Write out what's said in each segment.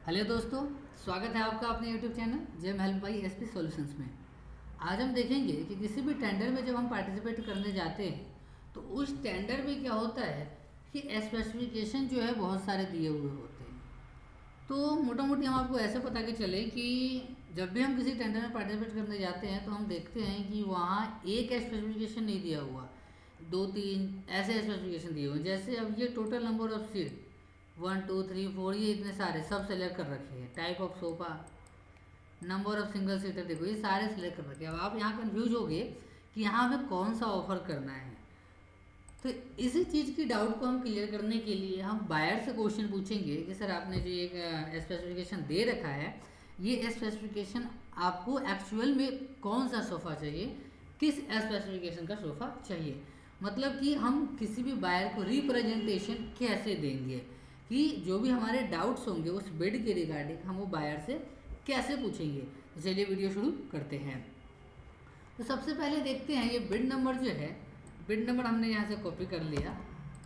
Hello दोस्तों, स्वागत है आपका अपने YouTube channel GeM help by SP solutions में। आज हम देखेंगे कि किसी भी टेंडर में जब हम पार्टिसिपेट करने जाते हैं तो उस टेंडर में क्या होता है कि स्पेसिफिकेशन जो है बहुत सारे दिए हुए होते हैं। तो मोटा मोटी हम आपको ऐसे पता कि चले कि जब भी हम किसी टेंडर में पार्टिसिपेट करने जाते हैं तो हम देखते हैं कि वहाँ एक स्पेसिफिकेशन नहीं दिया हुआ, दो तीन ऐसे स्पेसिफिकेशन दिए हुए हैं। जैसे अब ये टोटल नंबर ऑफ सीट 1 2 3 4, ये इतने सारे सब सेलेक्ट कर रखे हैं। Type of sofa, number of single seater, देखो ये सारे सेलेक्ट कर रखे हैं। अब आप यहाँ कन्फ्यूज हो गए कि यहाँ हमें कौन सा ऑफर करना है। तो इसी चीज़ की डाउट को हम क्लियर करने के लिए हम बायर से क्वेश्चन पूछेंगे कि सर आपने जो एक स्पेसिफिकेशन दे रखा है, ये स्पेसिफिकेशन आपको एक्चुअल में कौन सा सोफ़ा चाहिए, किस स्पेसिफिकेशन का सोफ़ा चाहिए। मतलब कि हम किसी भी बायर को रिप्रेजेंटेशन कैसे देंगे कि जो भी हमारे डाउट्स होंगे उस बिड के रिगार्डिंग हम वो बायर से कैसे पूछेंगे। तो चलिए वीडियो शुरू करते हैं। तो सबसे पहले देखते हैं ये बिड नंबर जो है, बिड नंबर हमने यहाँ से कॉपी कर लिया।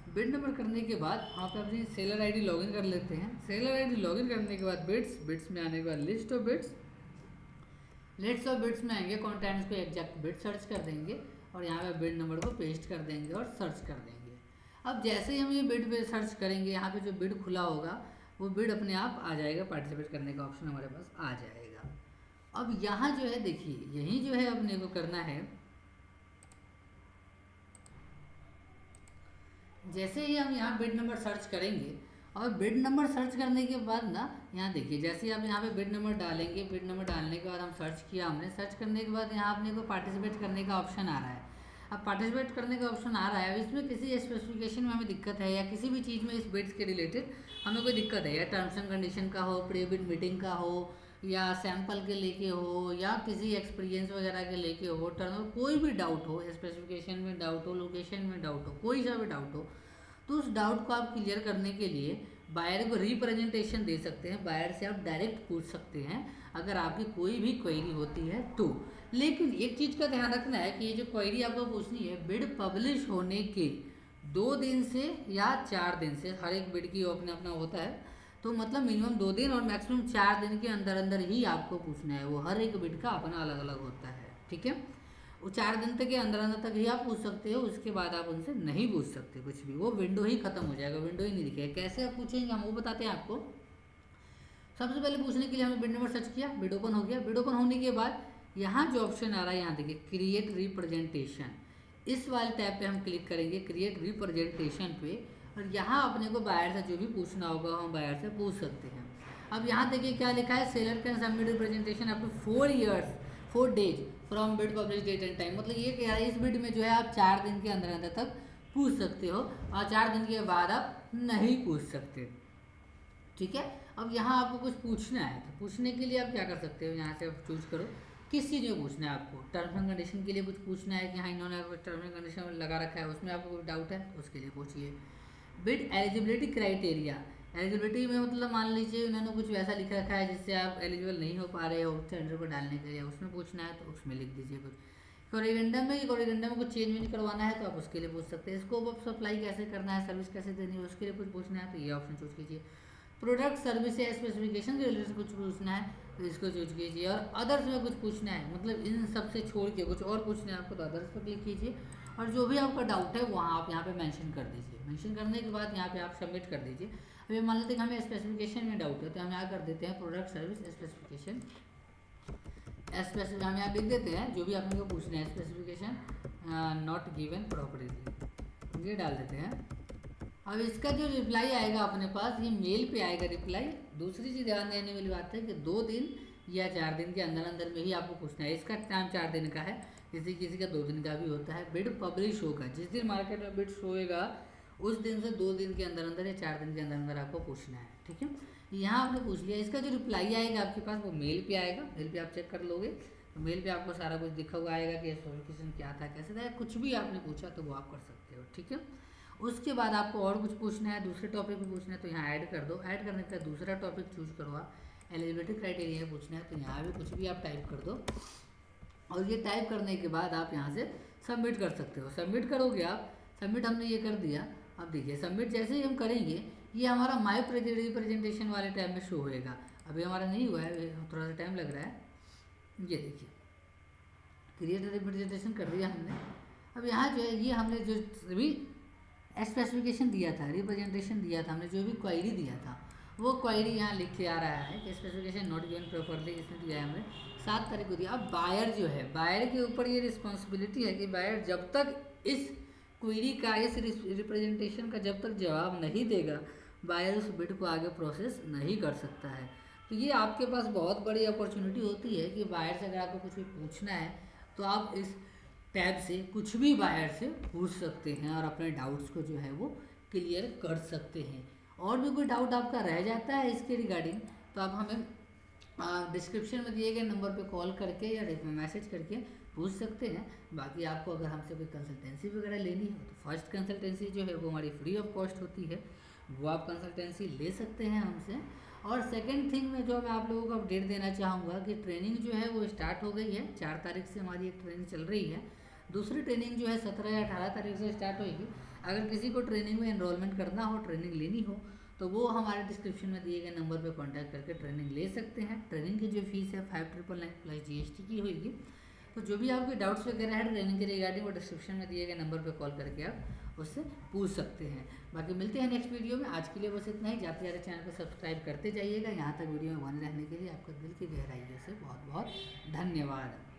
बिड नंबर करने के बाद वहाँ पे अपनी सेलर आईडी लॉगिन कर लेते हैं। सेलर आईडी लॉगिन करने के बाद बिड्स, बिड्स में आने के बाद list of bids, list of bids में आएंगे कॉन्टेंट्स पे एग्जैक्ट बिड सर्च कर देंगे और यहाँ पे बिड नंबर को पेस्ट कर देंगे और सर्च कर देंगे। अब जैसे ही हम ये बिड पे सर्च करेंगे, यहाँ पे जो बिड खुला होगा वो बिड अपने आप आ जाएगा, पार्टिसिपेट करने का ऑप्शन हमारे पास आ जाएगा। अब यहाँ जो है देखिए, यही जो है अपने को करना है, जैसे ही हम यहाँ बिड नंबर सर्च करेंगे और बिड नंबर सर्च करने के बाद ना यहाँ देखिए, जैसे ही आप यहाँ पे बिड नंबर डालेंगे, बिड नंबर डालने के बाद हम सर्च किया, हमने सर्च करने के बाद यहाँ अपने को पार्टिसिपेट करने का ऑप्शन आ रहा है। अब पार्टिसिपेट करने का ऑप्शन आ रहा है, अब इसमें किसी स्पेसिफिकेशन में हमें दिक्कत है या किसी भी चीज़ में इस बिड्स के रिलेटेड हमें कोई दिक्कत है, या टर्म्स एंड कंडीशन का हो, प्री बिड मीटिंग का हो, या सैंपल के लेके हो, या किसी एक्सपीरियंस वगैरह के लेके हो, टर्म कोई भी डाउट हो, स्पेसिफिकेशन में डाउट हो, लोकेशन में डाउट हो, कोई सा भी डाउट हो, तो उस डाउट को आप क्लियर करने के लिए बायर को रिप्रेजेंटेशन दे सकते हैं। बायर से आप डायरेक्ट पूछ सकते हैं अगर आपकी कोई भी क्वेरी होती है तो। लेकिन एक चीज़ का ध्यान रखना है कि ये जो क्वेरी आपको पूछनी है, बिड पब्लिश होने के 2 दिन से या 4 दिन से, हर एक बिड की अपना अपना होता है, तो मतलब मिनिमम 2 दिन और मैक्सिमम 4 दिन के अंदर अंदर ही आपको पूछना है। वो हर एक बिड का अपना अलग अलग होता है, ठीक है। वो 4 दिन तक के अंदर अंदर तक ही आप पूछ सकते हो, उसके बाद आप उनसे नहीं पूछ सकते कुछ भी, वो विंडो ही खत्म हो जाएगा, विंडो ही नहीं दिखेगा। कैसे आप पूछेंगे हम वो बताते हैं आपको। सबसे पहले पूछने के लिए हमने बिड नंबर सर्च किया, बिड ओपन हो गया। बिड ओपन होने के बाद यहाँ जो ऑप्शन आ रहा है, यहाँ देखिए क्रिएट रिप्रेजेंटेशन, इस वाले टैब पे हम क्लिक करेंगे, क्रिएट रिप्रेजेंटेशन पे, और यहाँ अपने को बायर से जो भी पूछना होगा हम बायर से पूछ सकते हैं। अब यहाँ देखिए क्या लिखा है, seller can submit representation up to 4 years 4 days from bid publish date and time. मतलब ये कह रहा है इस बिड में जो है आप 4 दिन के अंदर अंदर तक पूछ सकते हो और 4 दिन के बाद आप नहीं पूछ सकते, ठीक है। अब यहाँ आपको कुछ पूछना है, तो पूछने के लिए आप क्या कर सकते हो, यहाँ से आप चूज करो किस चीज़ में पूछना है आपको। टर्म्स एंड कंडीशन के लिए कुछ पूछना है कि हाँ इन्होंने टर्म्स एंड कंडीशन लगा रखा है, उसमें आपको कोई डाउट है तो उसके लिए पूछिए। बिड एलिजिबिलिटी क्राइटेरिया, एलिजिबिलिटी में मतलब मान लीजिए उन्होंने कुछ वैसा लिख रखा है जिससे आप एलिजिबल नहीं हो पा रहे हो टेंडर को डालने के लिए, उसमें पूछना है तो उसमें लिख दीजिए कुछ। कोरिएंडम में कुछ चेंज करवाना है तो आप उसके लिए पूछ सकते हैं। स्कोप ऑफ सप्लाई कैसे करना है, सर्विस कैसे देनी है, उसके लिए कुछ पूछना है तो ये ऑप्शन चूज कीजिए। प्रोडक्ट सर्विस या स्पेसिफिकेशन के रिलेटेड कुछ पूछना है तो इसको चूज कीजिए। और अदर्स में कुछ पूछना है, मतलब इन सब से छोड़ के कुछ और पूछना है आपको तो अदर्स पर क्लिक कीजिए, और जो भी आपका डाउट है वहाँ आप यहाँ पे मेंशन कर दीजिए। मेंशन करने के बाद यहाँ पे आप सबमिट कर दीजिए। अभी मान लेते हैं कि हमें स्पेसिफिकेशन में डाउट है तो हम यहाँ कर देते हैं प्रोडक्ट सर्विस स्पेसिफिकेशन, हम यहाँ लिख देते हैं जो भी आपने को पूछना है, स्पेसिफिकेशन नॉट गिवन प्रॉपर्टी, ये डाल देते हैं। अब इसका जो रिप्लाई आएगा अपने पास, ये मेल पे आएगा रिप्लाई। दूसरी चीज़ ध्यान देने वाली बात है कि 2 दिन या 4 दिन के अंदर अंदर में ही आपको पूछना है। इसका टाइम 4 दिन का है, किसी किसी का 2 दिन का भी होता है। बिड पब्लिश होगा जिस दिन मार्केट में बिड होएगा उस दिन से 2 दिन के अंदर अंदर या 4 दिन के अंदर अंदर आपको पूछना है, ठीक है। यहाँ आपने पूछ लिया, इसका जो रिप्लाई आएगा आपके पास वो मेल पे आएगा। मेल पे आप चेक कर लोगे तो मेल पे आपको सारा कुछ दिखा हुआ आएगा कि स्पेसिफिकेशन क्या था, कैसे था, कुछ भी आपने पूछा तो वो आप कर सकते हो, ठीक है। उसके बाद आपको और कुछ पूछना है, दूसरे टॉपिक पे पूछना है तो यहाँ ऐड कर दो। ऐड करने का दूसरा टॉपिक चूज करो आप, एलिजिबिलिटी क्राइटेरिया पूछना है तो यहाँ भी कुछ भी आप टाइप कर दो, और ये टाइप करने के बाद आप यहाँ से सबमिट कर सकते हो। सबमिट करोगे आप, सबमिट हमने ये कर दिया। अब देखिए सबमिट जैसे ही हम करेंगे ये हमारा माई रिप्रेजेंटेशन वाले टैब में शो होएगा। अभी हमारा नहीं हुआ है, थोड़ा सा टाइम लग रहा है। ये देखिए क्रिएट रिप्रेजेंटेशन कर दिया हमने। अब यहाँ जो है ये हमने जो भी स्पेसिफिकेशन दिया था, रिप्रेजेंटेशन दिया था, हमने जो भी क्वायरी दिया था वो क्वायरी यहाँ लिख के आ रहा है कि स्पेसिफिकेशन नॉट गिवन प्रॉपर्ली, इसमें दिया है हमने 7 तारीख को दिया। अब बायर जो है, बायर के ऊपर ये रिस्पॉन्सिबिलिटी है कि बायर जब तक इस क्वेरी का, इस रिप्रेजेंटेशन का जब तक जवाब नहीं देगा, बायर उस बिड को आगे प्रोसेस नहीं कर सकता है। तो ये आपके पास बहुत बड़ी अपॉर्चुनिटी होती है कि बायर से अगर आपको कुछ भी पूछना है तो आप इस टैब से कुछ भी बायर से पूछ सकते हैं और अपने डाउट्स को जो है वो क्लियर कर सकते हैं। और भी कोई डाउट आपका रह जाता है इसके रिगार्डिंग तो आप हमें डिस्क्रिप्शन में दिए गए नंबर पे कॉल करके या मैसेज करके पूछ सकते हैं। बाकी आपको अगर हमसे कोई कंसल्टेंसी वगैरह लेनी हो तो फर्स्ट कंसल्टेंसी जो है वो हमारी फ्री ऑफ कॉस्ट होती है, वो आप कंसल्टेंसी ले सकते हैं हमसे। और सेकंड थिंग में जो मैं आप लोगों को अपडेट देना चाहूँगा कि ट्रेनिंग जो है वो स्टार्ट हो गई है। 4 तारीख से हमारी एक ट्रेनिंग चल रही है, दूसरी ट्रेनिंग जो है 17 या 18 तारीख से स्टार्ट होगी। अगर किसी को ट्रेनिंग में एनरोलमेंट करना हो, ट्रेनिंग लेनी हो तो वो हमारे डिस्क्रिप्शन में दिए गए नंबर पर कॉन्टैक्ट करके ट्रेनिंग ले सकते हैं। ट्रेनिंग की जो फीस है 5999 प्लस GST की होगी। तो जो भी आपके डाउट्स वगैरह है ट्रेनिंग के रिगार्डिंग वो डिस्क्रिप्शन में दिए गए नंबर पर कॉल करके आप उससे पूछ सकते हैं। बाकी मिलते हैं नेक्स्ट वीडियो में। आज के लिए बस इतना ही। जाते जाते चैनल को सब्सक्राइब करते जाइएगा। यहाँ तक वीडियो में बने रहने के लिए आपका दिल की गहराइयों से बहुत बहुत धन्यवाद।